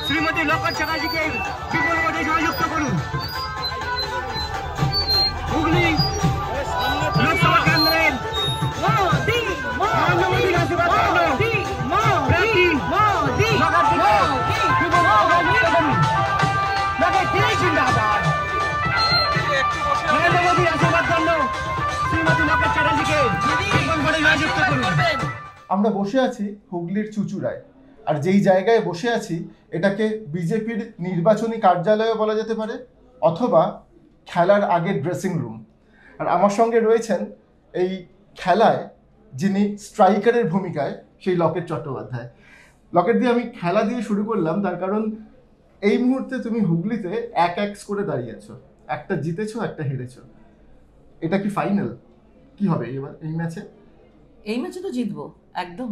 শ্রীমতী লোকনাথ চ্যাটার্জিকে বিপুল ভোটে জয়যুক্ত করুন। হুগলি লোকসভা কেন্দ্রের নরেন্দ্র মোদীর আশীর্বাদ প্রার্থী নরেন্দ্র মোদীর আশীর্বাদ জন্য শ্রীমতী লোকনাথ চ্যাটার্জিকে বিপুল ভোটে জয়যুক্ত করুন। আমরা বসে আছি হুগলির চুঁচুড়ায়, আর যেই জায়গায় বসে আছি এটাকে বিজেপির নির্বাচনী কার্যালয়ও বলা যেতে পারে, অথবা খেলার আগের ড্রেসিং রুম। আর আমার সঙ্গে রয়েছেন এই খেলায় যিনি স্ট্রাইকারের ভূমিকায়, সেই লকেট চট্টোপাধ্যায়। লকেট দিয়ে আমি খেলা দিয়ে শুরু করলাম, তার কারণ এই মুহূর্তে তুমি হুগলিতে 1-1 করে দাঁড়িয়েছো, একটা জিতেছো একটা হেরেছো। এটা কি ফাইনাল? কি হবে এবার এই ম্যাচে? এই ম্যাচে তো জিতবো একদম,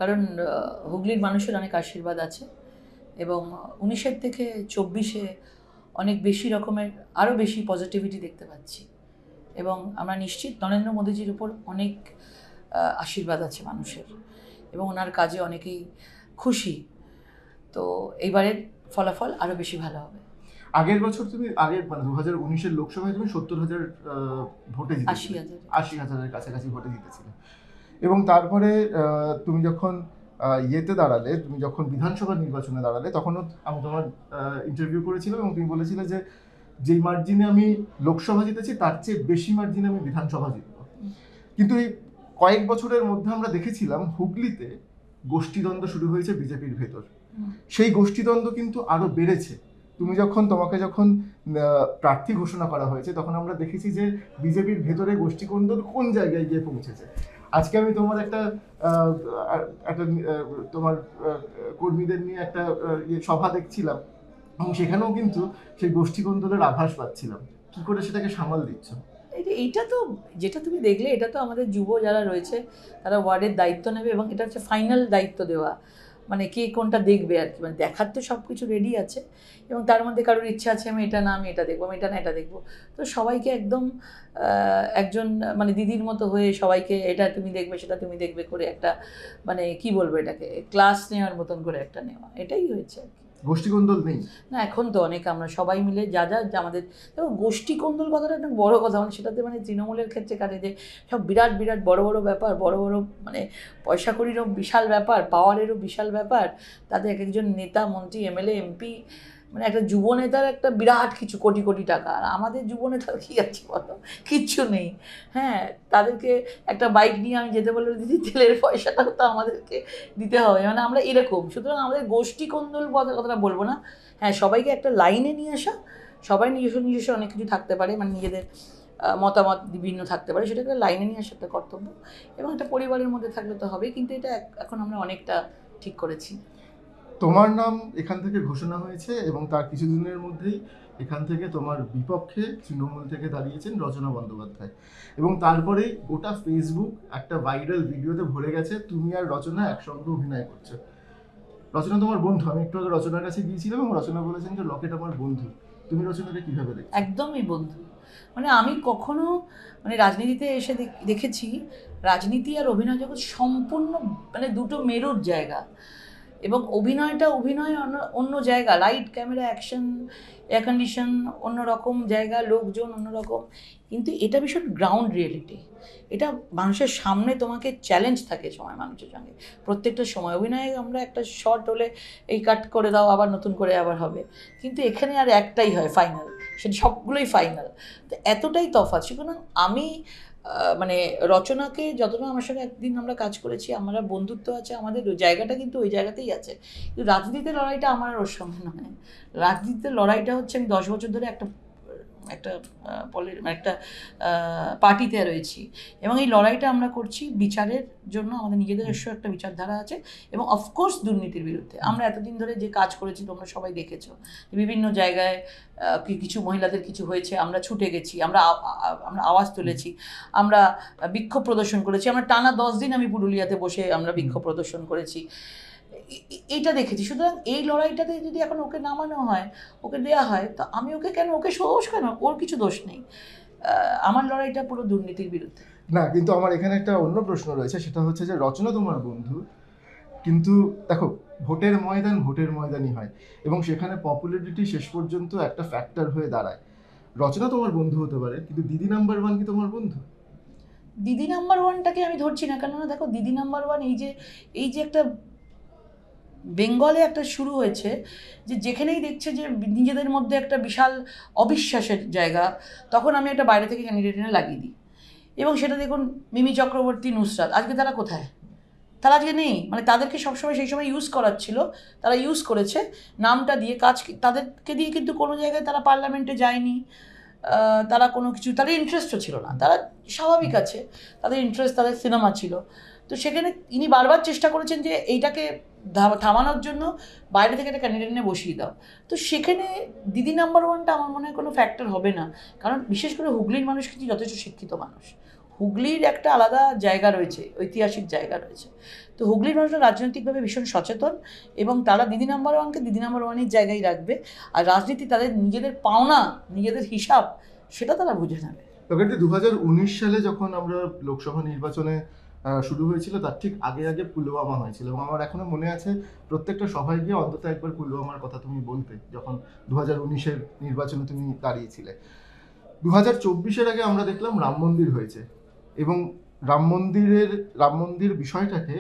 কারণ হুগলির মানুষের অনেক আশীর্বাদ আছে এবং 19-এর থেকে 24-এ অনেক বেশি রকমের আরও বেশি পজিটিভিটি দেখতে পাচ্ছি এবং আমরা নিশ্চিত নরেন্দ্র মোদীজির উপর অনেক আশীর্বাদ আছে মানুষের এবং ওনার কাজে অনেকেই খুশি। তো এইবারের ফলাফল আরও বেশি ভালো হবে। আগের বছর তুমি মানে 2019-এর লোকসভায় তুমি 70,000 ভোটে জিতেছিলে, 80,000-এর কাছাকাছি ভোটে জিতেছিলে। এবং তারপরে তুমি যখন দাঁড়ালে, তুমি যখন বিধানসভা নির্বাচনে দাঁড়ালে, তখনও আমি তোমার ইন্টারভিউ করেছিলাম এবং তুমি বলেছিলে যে যেই মার্জিনে আমি লোকসভা জিতেছি তার চেয়ে বেশি মার্জিনে আমি বিধানসভা জিতব। কিন্তু এই কয়েক বছরের মধ্যে আমরা দেখেছিলাম হুগলিতে গোষ্ঠীদ্বন্দ্ব শুরু হয়েছে বিজেপির ভেতর। সেই গোষ্ঠীদ্বন্দ্ব কিন্তু আরো বেড়েছে। তোমাকে যখন প্রার্থী ঘোষণা করা হয়েছে তখন আমরা দেখেছি যে বিজেপির ভেতরে গোষ্ঠীদ্বন্দ্ব কোন জায়গায় গিয়ে পৌঁছেছে। আজকে আমি তোমার একটা তোমার কর্মীদের নিয়ে একটা সভা দেখছিলাম এবং সেখানেও কিন্তু সেই গোষ্ঠীদ্বন্দ্বের আভাস পাচ্ছিলাম। কি করে সেটাকে সামাল দিচ্ছ? এইটা তো যেটা তুমি দেখলে, এটা তো আমাদের যুব যারা রয়েছে তারা ওয়ার্ডের দায়িত্ব নেবে এবং এটা হচ্ছে ফাইনাল দায়িত্ব দেওয়া, মানে কে কোনটা দেখবে আর কি। মানে দেখার তো সব কিছু রেডি আছে এবং তার মধ্যে কারোর ইচ্ছা আছে আমি এটা না আমি এটা দেখবো, আমি এটা না এটা দেখবো। তো সবাইকে একদম একজন মানে দিদির মতো হয়ে সবাইকে এটা তুমি দেখবে সেটা তুমি দেখবে করে একটা মানে কি বলবো এটাকে ক্লাস নেওয়ার মতন করে একটা নেওয়া, এটাই হয়েছে আর কি। গোষ্ঠীকন্দল নেই না, এখন তো অনেক আমরা সবাই মিলে যা আমাদের দেখো গোষ্ঠীকন্দল কথাটা একটা বড় কথা, মানে সেটাতে মানে তৃণমূলের ক্ষেত্রে কাটে যে সব বিরাট বিরাট বড় বড় ব্যাপার, বড় বড় মানে পয়সা কড়িরও বিশাল ব্যাপার, পাওয়ারেরও বিশাল ব্যাপার, তাদের এক একজন নেতা মন্ত্রী এমএলএ এমপি, মানে একটা যুব নেতার একটা বিরাট কিছু কোটি কোটি টাকা। আর আমাদের যুব নেতার কী আছে বলো, কিচ্ছু নেই। হ্যাঁ, তাদেরকে একটা বাইক নিয়ে আমি যেতে বললে দিদি তেলের পয়সাটাও তো আমাদেরকে দিতে হবে, মানে আমরা এরকম। সুতরাং আমাদের গোষ্ঠী কোন্দল কথাটা বলবো না। হ্যাঁ, সবাইকে একটা লাইনে নিয়ে আসা, সবাই নিজস্ব অনেক কিছু থাকতে পারে, মানে নিজেদের মতামত বিভিন্ন থাকতে পারে, সেটাকে লাইনে নিয়ে আসা একটা কর্তব্য এবং একটা পরিবারের মধ্যে থাকলে তো হবে। কিন্তু এটা এখন আমরা অনেকটা ঠিক করেছি। তোমার নাম এখান থেকে ঘোষণা হয়েছে এবং তার কিছুদিনের মধ্যেই এখান থেকে তোমার বিপক্ষে তৃণমূল থেকে দাঁড়িয়েছেন রচনা বন্দ্যোপাধ্যায় এবং তারপরেই গোটা ফেসবুক একটা ভাইরাল ভিডিওতে ভরে গেছে তুমি আর রচনা একসঙ্গে অভিনয় করছো। রচনা তোমার বন্ধু, আমি একটু আগে রচনার কাছে গিয়েছিলাম এবং রচনা বলেছেন যে লকেট আমার বন্ধু। তুমি রচনাকে কিভাবে দেখছো? একদমই বন্ধু। মানে আমি কখনো মানে রাজনীতিতে এসে দেখেছি রাজনীতি আর অভিনয় জগৎ সম্পূর্ণ মানে দুটো মেরুর জায়গা এবং অভিনয়টা অভিনয় অন্য জায়গা, light camera action air condition অন্যরকম জায়গা, লোকজন অন্যরকম, কিন্তু এটা ভীষণ গ্রাউন্ড রিয়েলিটি। এটা মানুষের সামনে তোমাকে চ্যালেঞ্জ থাকে সময় মানুষের সঙ্গে প্রত্যেকটা সময়। অভিনয়ে আমরা একটা শর্ট হলে এই কাট করে দাও আবার নতুন করে আবার হবে, কিন্তু এখানে আর একটাই হয় ফাইনাল, সেটা সবগুলোই ফাইনাল। তো এতটাই তফাৎ। সুতরাং আমি মানে রচনাকে যতটা আমার সঙ্গে একদিন আমরা কাজ করেছি, আমরা বন্ধুত্ব আছে, আমাদের জায়গাটা কিন্তু ওই জায়গাতেই আছে। কিন্তু রাজনীতিতে লড়াইটা আমার আর ওর সঙ্গে নয়। রাজনীতিতে লড়াইটা হচ্ছে আমি 10 বছর ধরে একটা পার্টিতে রয়েছি এবং এই লড়াইটা আমরা করছি বিচারের জন্য। আমাদের নিজেদের একটা বিচারধারা আছে এবং অফকোর্স দুর্নীতির বিরুদ্ধে। আমরা এতদিন ধরে যে কাজ করেছি তোমরা সবাই দেখেছো, বিভিন্ন জায়গায় কিছু মহিলাদের কিছু হয়েছে, আমরা ছুটে গেছি, আমরা আওয়াজ তুলেছি, আমরা বিক্ষোভ প্রদর্শন করেছি। আমরা টানা 10 দিন আমি পুরুলিয়াতে বসে আমরা বিক্ষোভ প্রদর্শন করেছি, এইটা দেখেছি। সুতরাং এই লড়াইটাতে যদি এখন ওকে নামানো হয়, ওকে দেওয়া হয়, তো আমি ওকে কেন, ওকে দোষ কেন, ওর কিছু দোষ নেই। আমার লড়াইটা পুরো দুর্নীতির বিরুদ্ধে। না, কিন্তু আমার এখানে একটা অন্য প্রশ্ন রয়েছে, সেটা হচ্ছে যে রচনা তোমার বন্ধু, কিন্তু দেখো ভোটের ময়দানই হয় এবং সেখানে পপুলারিটি শেষ পর্যন্ত একটা ফ্যাক্টর হয়ে দাঁড়ায়। রচনা তোমার বন্ধু হতে পারে, কিন্তু দিদি নাম্বার ওয়ান কি তোমার বন্ধু? দিদি নাম্বার ওয়ানটাকে আমি ধরছি না, কেননা দেখো দিদি নাম্বার ওয়ান এই যে একটা বেঙ্গলে একটা শুরু হয়েছে, যে যেখানেই দেখছে যে নিজেদের মধ্যে একটা বিশাল অবিশ্বাসের জায়গা, তখন আমি একটা বাইরে থেকে ক্যান্ডিডেট এনে লাগিয়ে দিই। এবং সেটা দেখুন মিমি চক্রবর্তী, নুসরাত, আজকে তারা কোথায়? তারা আজকে নেই। মানে তাদেরকে সবসময় সেই সময় ইউজ করার ছিল, তারা ইউজ করেছে নামটা দিয়ে, কাজ তাদেরকে দিয়ে কিন্তু কোনো জায়গায় তারা পার্লামেন্টে যায়নি, তারা কোনো কিছু, তাদের ইন্টারেস্টও ছিল না, তারা স্বাভাবিক আছে, তাদের ইন্টারেস্ট, তাদের সিনেমা ছিল। তো সেখানে ইনি বারবার চেষ্টা করেছেন যে এইটাকে থামানোর জন্য বাইরে থেকে একটা ক্যান্ডিডেট নিয়ে বসিয়ে দাও। তো সেখানে দিদি নাম্বার ওয়ানটা আমার মনে হয় কোনো ফ্যাক্টর হবে না, কারণ বিশেষ করে হুগলির মানুষ কিন্তু যথেষ্ট শিক্ষিত মানুষ। হুগলির একটা আলাদা জায়গা রয়েছে, ঐতিহাসিক জায়গা রয়েছে। তো হুগলির মানুষরা রাজনৈতিকভাবে ভীষণ সচেতন এবং তারা দিদি নাম্বার ওয়ানকে দিদি নাম্বার ওয়ানের জায়গায় রাখবে। আর রাজনীতি তাদের নিজেদের পাওনা, নিজেদের হিসাব, সেটা তারা বুঝে নেবে। তবে 2019 সালে যখন আমরা লোকসভা নির্বাচনে শুরু হয়েছিল, তার ঠিক আগে পুলওয়ামা হয়েছিল এবং আমার এখনো মনে আছে প্রত্যেকটা সভায় গিয়ে অন্তত একবার পুলওয়ামার কথা তুমি বলতে, যখন 2019-এর নির্বাচনে তুমি দাঁড়িয়েছিলে। 2024-এর আগে আমরা দেখলাম রাম মন্দির হয়েছে এবং রাম মন্দির বিষয়টাকে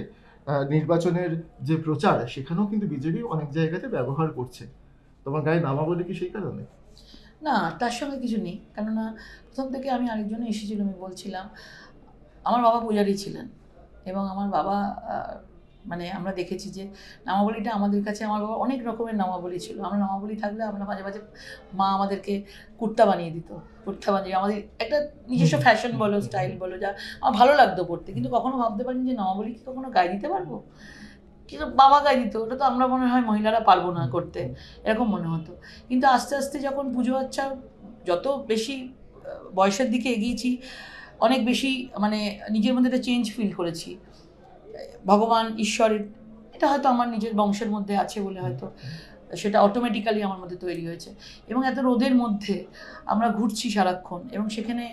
নির্বাচনের যে প্রচার, সেখানেও কিন্তু বিজেপি অনেক জায়গাতে ব্যবহার করছে। তোমার গায়ে নামাবলী কি সেই কারণে? না, তার সঙ্গে কিছু নেই। কেননা প্রথম থেকে আমি আরেকজনে এসেছিল, আমি বলছিলাম, আমার বাবা পূজারী ছিলেন এবং আমার বাবা মানে আমরা দেখেছি যে নামাবলীটা আমাদের কাছে, আমার বাবা অনেক রকমের নামাবলী ছিল। আমরা নামাবলী থাকলে আমরা মাঝে মাঝে মা আমাদেরকে কুর্তা বানিয়ে দিত, কুর্তা বানিয়ে আমাদের একটা নিজস্ব ফ্যাশন বলো, স্টাইল বলো, যা আমার ভালো লাগতো পড়তে। কিন্তু কখনো ভাবতে পারিনি যে নামাবলী কি কখনো গায়ে দিতে পারবো। কিন্তু বাবা গায়ে দিত, ওটা তো আমরা মনে হয় মহিলারা পারবো না করতে, এরকম মনে হতো। কিন্তু আস্তে আস্তে যখন পুজো আচ্ছা যত বেশি বয়সের দিকে এগিয়েছি, অনেক বেশি মানে নিজের মধ্যে একটা চেঞ্জ ফিল করেছি। ভগবান ঈশ্বরের, এটা হয়তো আমার নিজের বংশের মধ্যে আছে বলে হয়তো সেটা অটোমেটিক্যালি আমার মধ্যে তৈরি হয়েছে। এবং এত রোদের মধ্যে আমরা ঘুরছি সারাক্ষণ, এবং সেখানে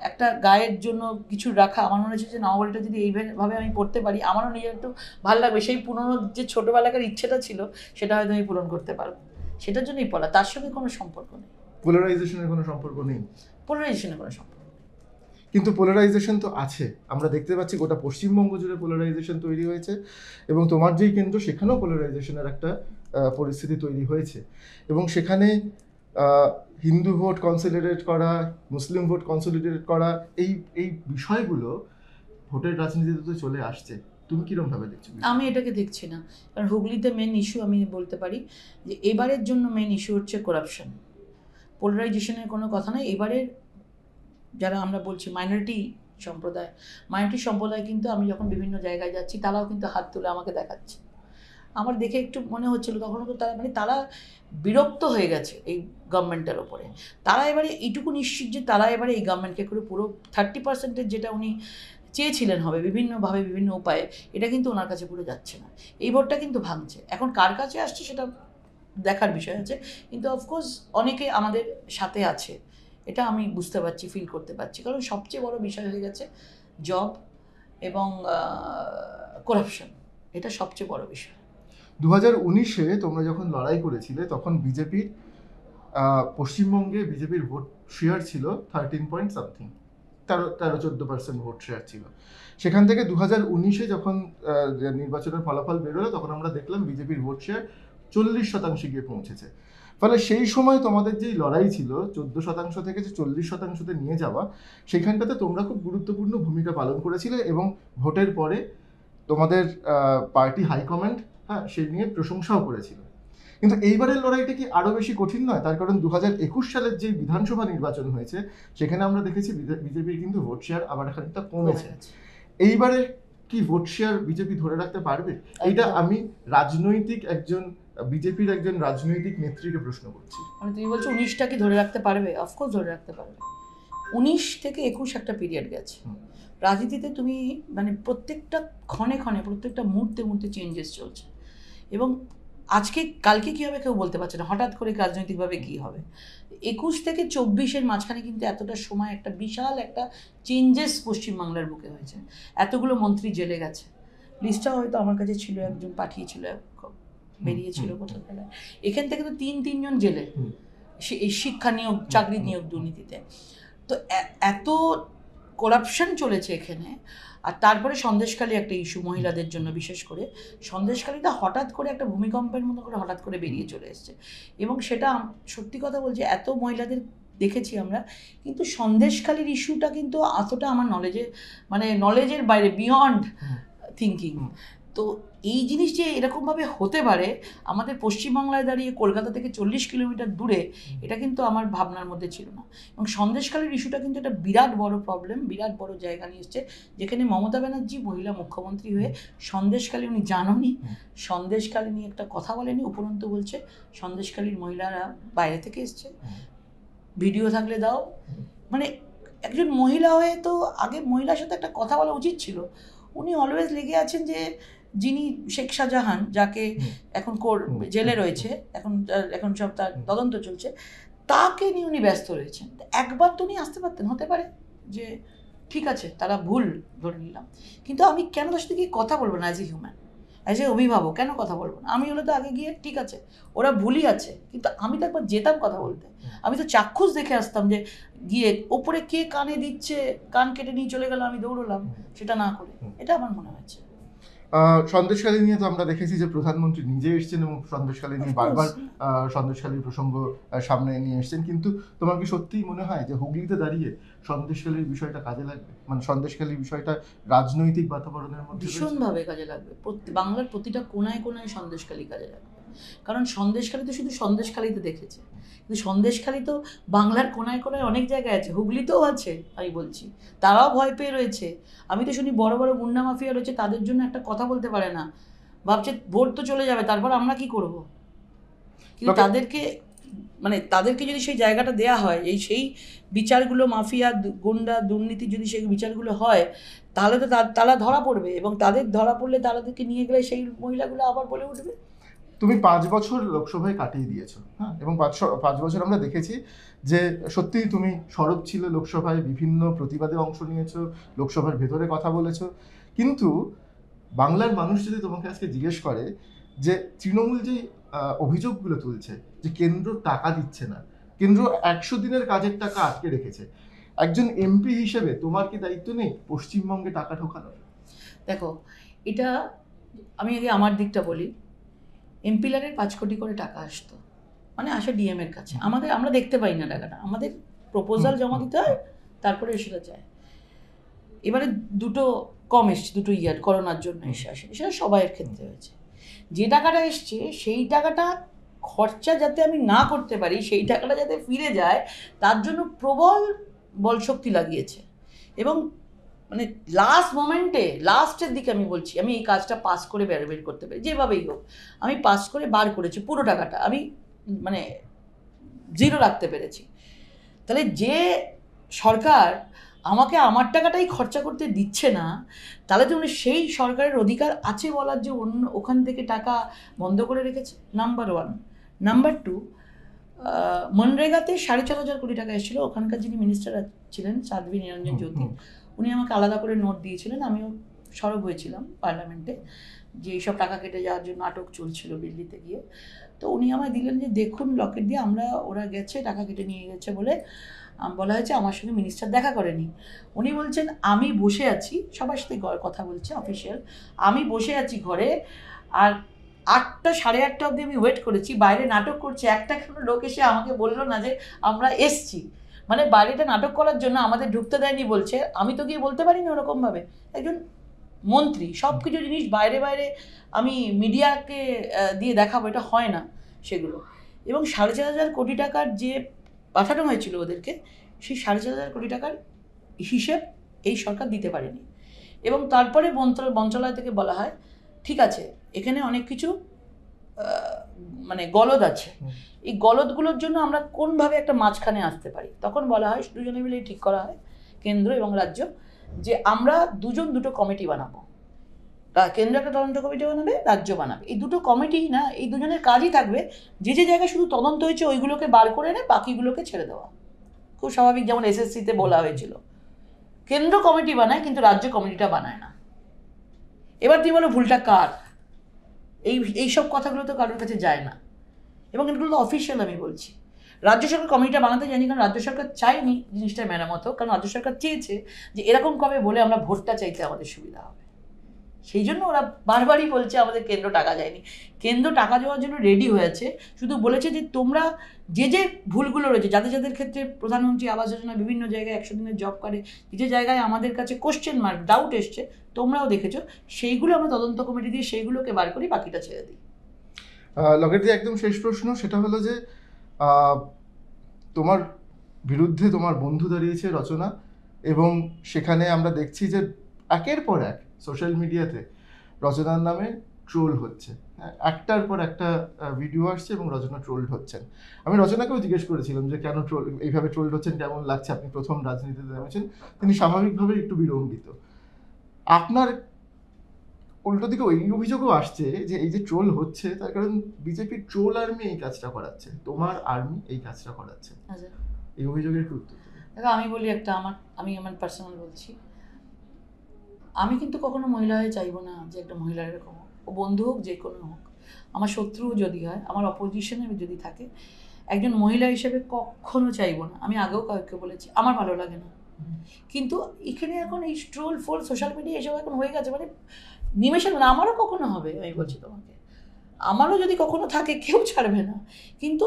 একটা গায়ের জন্য কিছু রাখা, আমার মনে হচ্ছে যে নামাবলীটা যদি এইভাবে আমি পড়তে পারি, আমারও নিজের একটু ভালো লাগবে। সেই পুরনো যে ছোটোবেলাকার ইচ্ছেটা ছিল, সেটা হয়তো আমি পূরণ করতে পারবো। সেটার জন্যই পড়া, তার সঙ্গে কোনো সম্পর্ক নেই। পোলারাইজেশনের কোনো সম্পর্ক নেই? পোলারাইজেশনের কোনো সম্পর্ক। কিন্তু পোলারাইজেশন তো আছে, আমরা দেখতে পাচ্ছি গোটা পশ্চিমবঙ্গ জুড়ে পোলারাইজেশন তৈরি হয়েছে এবং তোমার যেই কেন্দ্র, সেখানেও পোলারাইজেশনের একটা পরিস্থিতি তৈরি হয়েছে এবং সেখানে হিন্দু ভোট কনসলিডেট করা, মুসলিম ভোট কনসলিডেট করা, এই বিষয়গুলো ভোটের রাজনীতিতে চলে আসছে। তুমি কীরকমভাবে দেখছো? আমি এটাকে দেখছি না, কারণ হুগলিতে মেন ইস্যু আমি বলতে পারি যে এবারের জন্য মেন ইস্যু হচ্ছে করাপশন। পোলারাইজেশনের কোনো কথা নয়। এবারের যারা আমরা বলছি মাইনরিটি সম্প্রদায় কিন্তু আমি যখন বিভিন্ন জায়গায় যাচ্ছি, তারাও কিন্তু হাত তুলে আমাকে দেখাচ্ছে। আমার দেখে একটু মনে হচ্ছিল তখনও তো তারা বিরক্ত হয়ে গেছে এই গভর্নমেন্টের ওপরে। তারা এবারে এইটুকু নিশ্চিত যে তারা এবারে এই গভর্নমেন্টকে করে পুরো 30% যেটা উনি চেয়েছিলেন হবে বিভিন্নভাবে বিভিন্ন উপায়ে, এটা কিন্তু ওনার কাছে পুরো যাচ্ছে না। এই ভোটটা কিন্তু ভাঙছে। এখন কার কাছে আসছে সেটা দেখার বিষয় আছে, কিন্তু অফকোর্স অনেকে আমাদের সাথে আছে, এটা আমি বুঝতে পারছি, ফিল করতে পারছি। কারণ সবচেয়ে বড় বিষয় হয়ে গেছে জব এবং করাপশন, এটা সবচেয়ে বড় বিষয়। 2019-এ তোমরা যখন লড়াই করেছিলে, তখন বিজেপির পশ্চিমবঙ্গে বিজেপির ভোট শেয়ার ছিল 13.14% ভোট শেয়ার ছিল। সেখান থেকে 2019-এ যখন নির্বাচনের ফলাফল বেরোলো, তখন আমরা দেখলাম বিজেপির ভোট শেয়ার 40% গিয়ে পৌঁছেছে। ফলে সেই সময় তোমাদের যেই লড়াই ছিল 14% থেকে যে 40%-তে নিয়ে যাওয়া, সেখানটাতে তোমরা খুব গুরুত্বপূর্ণ ভূমিকা পালন করেছিলে এবং ভোটের পরে তোমাদের পার্টি হাইকমান্ড সেই নিয়ে প্রশংসাও করেছিল। কিন্তু এইবারের লড়াইটা কি আরও বেশি কঠিন নয়? তার কারণ 2021 সালের যে বিধানসভা নির্বাচন হয়েছে, সেখানে আমরা দেখেছি বিজেপির কিন্তু ভোট শেয়ার আবার খানিকটা কমেছে। এইবারে কি ভোট শেয়ার বিজেপি ধরে রাখতে পারবে? এইটা আমি বিজেপির একজন রাজনৈতিক নেত্রীকে প্রশ্ন করছি। মানে তুমি বলছো 19টা কি ধরে রাখতে পারবে? অফকোর্স ধরে রাখতে পারবে। 19 থেকে 21 একটা পিরিয়ড গেছে রাজনীতিতে। তুমি মানে প্রত্যেকটা ক্ষণে প্রত্যেকটা মুহূর্তে চেঞ্জেস চলছে, এবং কালকে কী হবে কেউ বলতে পারছে না, হঠাৎ করে রাজনৈতিকভাবে কী হবে। 21 থেকে 24-এর মাঝখানে কিন্তু এতটা সময় একটা বিশাল একটা চেঞ্জেস পশ্চিমবাংলার বুকে হয়েছে। এতগুলো মন্ত্রী জেলে গেছে, লিস্টটা হয়তো আমার কাছে ছিল, একজন পাঠিয়েছিল বেরিয়েছিল ছোটবেলায়, এখান থেকে তো তিনজন জেলে এই শিক্ষা নিয়োগ, চাকরি নিয়োগ দুর্নীতিতে। তো এত করাপশন চলেছে এখানে। আর তারপরে সন্দেশখালী একটা ইস্যু মহিলাদের জন্য, বিশেষ করে সন্দেশখালীটা হঠাৎ করে একটা ভূমিকম্পের মতো করে হঠাৎ করে বেরিয়ে চলে এসছে। এবং সেটা সত্যি কথা বলছি, এত মহিলাদের দেখেছি আমরা, কিন্তু সন্দেশখালীর ইস্যুটা কিন্তু এতটা আমার নলেজের বাইরে, বিয়ন্ড থিঙ্কিং। তো এই জিনিস যে এরকমভাবে হতে পারে আমাদের পশ্চিমবাংলায় দাঁড়িয়ে, কলকাতা থেকে 40 কিলোমিটার দূরে, এটা কিন্তু আমার ভাবনার মধ্যে ছিল না। এবং সন্দেশখালীর ইস্যুটা কিন্তু একটা বিরাট বড় প্রবলেম, বিরাট বড় জায়গা নিয়ে এসছে, যেখানে মমতা ব্যানার্জি মহিলা মুখ্যমন্ত্রী হয়ে সন্দেশখালী, উনি জাননি সন্দেশখালী নিয়ে একটা কথা বলেনি, উপরন্তু বলছে সন্দেশখালীর মহিলারা বাইরে থেকে এসছে, ভিডিও থাকলে দাও। মানে একজন মহিলা হয়ে তো আগে মহিলার সাথে একটা কথা বলা উচিত ছিল। উনি অলওয়েজ লেগে আছেন যে যিনি শেখ শাহজাহান, যাকে এখন জেলে রয়েছে, এখন সব তার তদন্ত চলছে, তাকে নিয়ে উনি ব্যস্ত রয়েছেন। একবার তো উনি আসতে পারতেন, হতে পারে যে ঠিক আছে তারা ভুল ধরে নিলাম, কিন্তু আমি কেন তার সাথে গিয়ে কথা বলবো না? As a human, as a অভিভাবক কেন কথা বলবো না? আমি হলে তো আগে গিয়ে ঠিক আছে ওরা ভুলই আছে, কিন্তু আমি তো একবার যেতাম কথা বলতে। আমি তো চাক্ষুষ দেখে আসতাম যে গিয়ে ওপরে কে কানে দিচ্ছে, কান কেটে নিয়ে চলে গেল, আমি দৌড়লাম, সেটা না করে। এটা আমার মনে হয়েছে। সন্দেশখালী নিয়ে তো আমরা দেখেছি যে প্রধানমন্ত্রী নিজে এসেছেন এবং সন্দেশখালী নিয়ে বারবার সন্দেশখালীর প্রসঙ্গ সামনে নিয়ে এসেছেন, কিন্তু তোমার কি সত্যিই মনে হয় যে হুগলিতে দাঁড়িয়ে সন্দেশখালীর বিষয়টা কাজে লাগবে? মানে সন্দেশখালীর বিষয়টা রাজনৈতিক বাতাবরণের মধ্যে ভীষণভাবে কাজে লাগবে। বাংলার প্রতিটা কোনায় কোনায় সন্দেশখালী কাজে লাগবে। কারণ সন্দেশখালী তো শুধু সন্দেশখালীতে দেখেছে, কিন্তু সন্দেশখালী তো বাংলার কোনায় কোনায় অনেক জায়গায় আছে, হুগলিতেও আছে। আমি বলছি তারাও ভয় পেয়ে রয়েছে। আমি তো শুনি বড় বড় গুন্ডা মাফিয়া রয়েছে, তাদের জন্য একটা কথা বলতে পারে না, ভাবছে ভোট তো চলে যাবে, তারপর আমরা কি করব? কিন্তু তাদেরকে যদি সেই জায়গাটা দেয়া হয়, সেই বিচারগুলো, মাফিয়া, গুন্ডা, দুর্নীতি যদি সেই বিচারগুলো হয়, তাহলে তো তারা ধরা পড়বে, এবং তাদের ধরা পড়লে তাদেরকে নিয়ে গেলে সেই মহিলাগুলো আবার বলে উঠবে। তুমি 5 বছর লোকসভায় কাটিয়ে দিয়েছো, হ্যাঁ, এবং 5 বছর আমরা দেখেছি যে সত্যিই তুমি সরব ছিল লোকসভায়, বিভিন্ন প্রতিবাদে অংশ নিয়েছো, লোকসভার ভেতরে কথা বলেছো। কিন্তু বাংলার মানুষ যদি তোমাকে আজকে জিজ্ঞেস করে যে তৃণমূল যে অভিযোগগুলো তুলছে যে কেন্দ্র টাকা দিচ্ছে না, কেন্দ্র 100 দিনের কাজের টাকা আটকে রেখেছে, একজন এমপি হিসেবে তোমার কি দায়িত্ব নেই পশ্চিমবঙ্গে টাকা ঢোকানোর? দেখো, এটা আমি আগে আমার দিকটা বলি। এমপিলারের 5 কোটি করে টাকা আসতো, মানে আসে ডিএম এর কাছে, আমরা দেখতে পাই না টাকাটা, আমাদের প্রপোজাল জমা দিতে হয়, তারপরে সেটা যায়। এবারে দুটো কম এসছে, দুটো ইয়ার করোনার জন্য এসে আসে, সেটা সবাইয়ের ক্ষেত্রে হয়েছে। যে টাকাটা এসছে সেই টাকাটা খরচা যাতে আমি না করতে পারি, সেই টাকাটা যাতে ফিরে যায়, তার জন্য প্রবল বলশক্তি লাগিয়েছে। এবং মানে লাস্ট মোমেন্টে, লাস্টের দিকে আমি বলছি, আমি এই কাজটা পাস করে বের করতে পারি, যেভাবেই হোক আমি পাস করে বার করেছি, পুরো টাকাটা আমি মানে জিরো রাখতে পেরেছি। তাহলে যে সরকার আমাকে আমার টাকাটাই খরচা করতে দিচ্ছে না, তাহলে তো উনি সেই সরকারের অধিকার আছে বলার যে অন্য ওখান থেকে টাকা বন্ধ করে রেখেছে, নাম্বার 1। নাম্বার 2, মনরেগাতে 4,500 কোটি টাকা এসেছিলো, ওখানকার যিনি মিনিস্টার ছিলেন সাধ্বী নিরঞ্জন জ্যোতি, উনি আমাকে আলাদা করে নোট দিয়েছিলেন। আমিও সরব হয়েছিলাম পার্লামেন্টে যে এইসব টাকা কেটে যাওয়ার জন্য নাটক চলছিল দিল্লিতে গিয়ে। তো উনি আমায় দিলেন যে দেখুন লকেট দিয়ে, ওরা গেছে টাকা কেটে নিয়ে গেছে বলে বলা হয়েছে, আমার সঙ্গে মিনিস্টার দেখা করেনি। উনি বলছেন আমি বসে আছি, সবার সাথে কথা বলছে অফিসিয়াল, আমি বসে আছি ঘরে, আর 8টা 8:30 অবধি আমি ওয়েট করেছি, বাইরে নাটক করছে, একটা কোনো লোক এসে আমাকে বললো না যে আমরা এসছি। মানে বাইরেটা নাটক করার জন্য আমাদের ঢুকতে দেয়নি বলছে। আমি তো গিয়ে বলতে পারি না ওরকমভাবে, একজন মন্ত্রী, সব কিছু জিনিস বাইরে আমি মিডিয়াকে দিয়ে দেখাবো, এটা হয় না সেগুলো। এবং 4,500 কোটি টাকার যে পাঠানো হয়েছিল ওদেরকে, সেই 4,500 কোটি টাকার হিসেব এই সরকার দিতে পারেনি। এবং তারপরে মন্ত্রণালয় থেকে বলা হয় ঠিক আছে এখানে অনেক কিছু মানে গলদ আছে, এই গলদগুলোর জন্য আমরা কোনভাবে একটা মাঝখানে আসতে পারি। তখন বলা হয়, দুজনে মিলেই ঠিক করা হয় কেন্দ্র এবং রাজ্য, যে আমরা দুটো কমিটি বানাবো, কেন্দ্র একটা তদন্ত কমিটি বানাবে, রাজ্য বানাবে। এই দুটো কমিটি না, এই দুজনের কাজই থাকবে যে জায়গায় শুধু তদন্ত হয়েছে ওইগুলোকে বার করে এনে বাকিগুলোকে ছেড়ে দেওয়া। খুব স্বাভাবিক, যেমন SSC-তে বলা হয়েছিল কেন্দ্র কমিটি বানায় কিন্তু রাজ্য কমিটিটা বানায় না। এবার তুমি বলো ভুলটা কার? এইসব কথাগুলো তো কারোর কাছে যায় না, এবং এগুলো তো অফিসিয়াল। আমি বলছি রাজ্য সরকার কমিটিটা বানাতে জানি, কারণ রাজ্য সরকার চায়নি জিনিসটা মেরামত হোক, কারণ রাজ্য সরকার চেয়েছে যে এরকম কবে বলে আমরা ভোটটা চাইতে আমাদের সুবিধা হবে। সেই জন্য ওরা বারবারই বলছে আমাদের কেন্দ্র টাকা যায়নি। কেন্দ্র টাকা দেওয়ার জন্য রেডি হয়েছে, শুধু বলেছে যে তোমরা যে ভুলগুলো রয়েছে, যাদের যাদের ক্ষেত্রে প্রধানমন্ত্রী আবাস যোজনা বিভিন্ন জায়গায় 100 দিনের জব করে, যে জায়গায় আমাদের কাছে কোশ্চেন মার্ক ডাউট এসছে, তোমরাও দেখেছো, সেইগুলো আমরা তদন্ত কমিটি দিয়ে সেইগুলোকে বার করি, বাকিটা ছেড়ে দিই। লকেটদি একদম শেষ প্রশ্ন, সেটা হলো যে তোমার বিরুদ্ধে তোমার বন্ধু দাঁড়িয়েছে রচনা, এবং সেখানে আমরা দেখছি যে একের পর এক সোশ্যাল মিডিয়াতে রচনার নামে ট্রোল হচ্ছে, একটার পর একটা ভিডিও আসছে এবং রচনা ট্রোলড হচ্ছেন। আমি রচনাকেও জিজ্ঞেস করেছিলাম যে কেন এইভাবে ট্রোলড হচ্ছেন, কেমন লাগছে, আপনি প্রথম রাজনীতিতে নেমেছেন। তিনি স্বাভাবিকভাবে একটু বিড়ম্বিত। আপনার উল্টো দিকে ওই অভিযোগও আসছে যে এই যে ট্রোল হচ্ছে তার কারণ বিজেপির ট্রোল আর্মি এই কাজটা করাচ্ছে, তোমার আর্মি এই কাজটা করাচ্ছে, এই অভিযোগের কি উত্তর? দেখো আমি বলি একটা, আমি আমার পার্সোনাল বলছি, আমি কিন্তু কখনো মহিলা হয়ে চাইবো না যে একটা মহিলা এরকম হোক, ও বন্ধু হোক, যে কোনো হোক, আমার শত্রু যদি হয়, আমার অপোজিশনে যদি থাকে, একজন মহিলা হিসেবে কখনো চাইবো না। আমি আগেও কাউকে বলেছি আমার ভালো লাগে না, কিন্তু এখানে এখন এই ট্রোল ফোল সোশ্যাল মিডিয়া এসব এখন হয়ে গেছে, মানে নিমেষের, মানে আমারও কখনো হবে, আমি বলছি তোমাকে, আমারও যদি কখনো থাকে কেউ ছাড়বে না, কিন্তু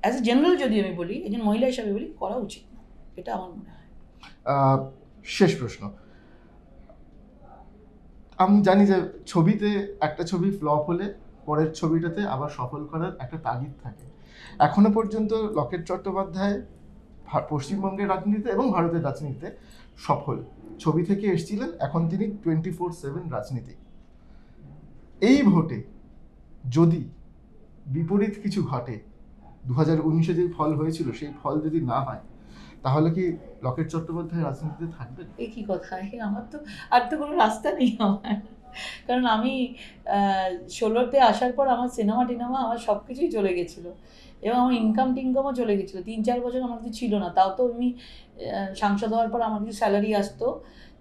অ্যাজ এ জেনারেল যদি আমি বলি, একজন মহিলা হিসাবে বলি, করা উচিত না, এটা আমার মনে হয়। শেষ প্রশ্ন, আমি জানি যে ছবিতে একটা ছবি ফ্লপ হলে পরের ছবিটাতে আবার সফল করার একটা তাগিদ থাকে। এখনো পর্যন্ত লকেট চট্টোপাধ্যায় পশ্চিমবঙ্গের রাজনীতিতে এবং ভারতের রাজনীতিতে সফল। ছবি থেকে এসেছিলেন, এখন তিনি 24/7 রাজনীতি। এই ভোটে যদি বিপরীত কিছু ঘটে, 2019-এ যে ফল হয়েছিল সেই ফল যদি না হয়, তাহলে কি লকেট চট্টোপাধ্যায় রাজনীতিতে থাকবেন? এই কি কথা, আমার তো আর তো কোনো রাস্তা নেই আমার, কারণ আমি 16-তে আসার পর আমার সিনেমা টিনেমা আমার সব কিছুই চলে গেছিলো, এবং আমার ইনকামও চলে গেছিলো। 3-4 বছর আমার কিছু ছিল না, তাও তো আমি সাংসদ হওয়ার পর আমার কিছু স্যালারি আসতো।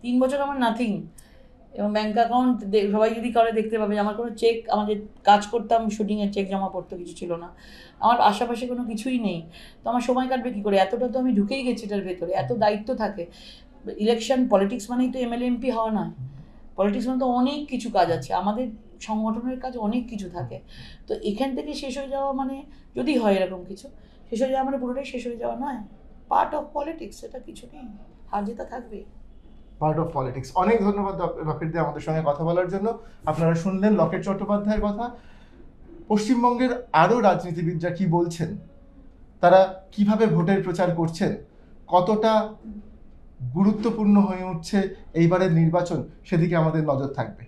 3 বছর আমার নাথিং, এবং ব্যাঙ্ক অ্যাকাউন্ট সবাই যদি করে দেখতে পাবে, আমার কোনো চেক, আমাদের কাজ করতাম শুটিংয়ের চেক জমা পড়তো, কিছু ছিল না, আমার আশেপাশে কোনো কিছুই নেই। তো আমার সময় কাটবে কী করে? এতটা তো আমি ঢুকেই গেছি এটার ভেতরে, এত দায়িত্ব থাকে। ইলেকশন পলিটিক্স মানেই তো এমএলএ এমপি হওয়া নয়, পলিটিক্স মানে তো অনেক কিছু কাজ আছে, আমাদের সংগঠনের কাজ অনেক কিছু থাকে। তো এখান থেকে শেষ হয়ে যাওয়া মানে, যদি হয় এরকম কিছু, শেষ হয়ে যাওয়া মানে পুরোটাই শেষ হয়ে যাওয়া নয়, পার্ট অফ পলিটিক্স, এটা কিছু নেই, হার জেতা থাকবেই, পার্ট অফ পলিটিক্স। অনেক ধন্যবাদ লকেটদি আমাদের সঙ্গে কথা বলার জন্য। আপনারা শুনলেন লকেট চট্টোপাধ্যায়ের কথা। পশ্চিমবঙ্গের আরও রাজনীতিবিদরা কি বলছেন, তারা কিভাবে ভোটের প্রচার করছেন, কতটা গুরুত্বপূর্ণ হয়ে উঠছে এইবারের নির্বাচন, সেদিকে আমাদের নজর থাকবে।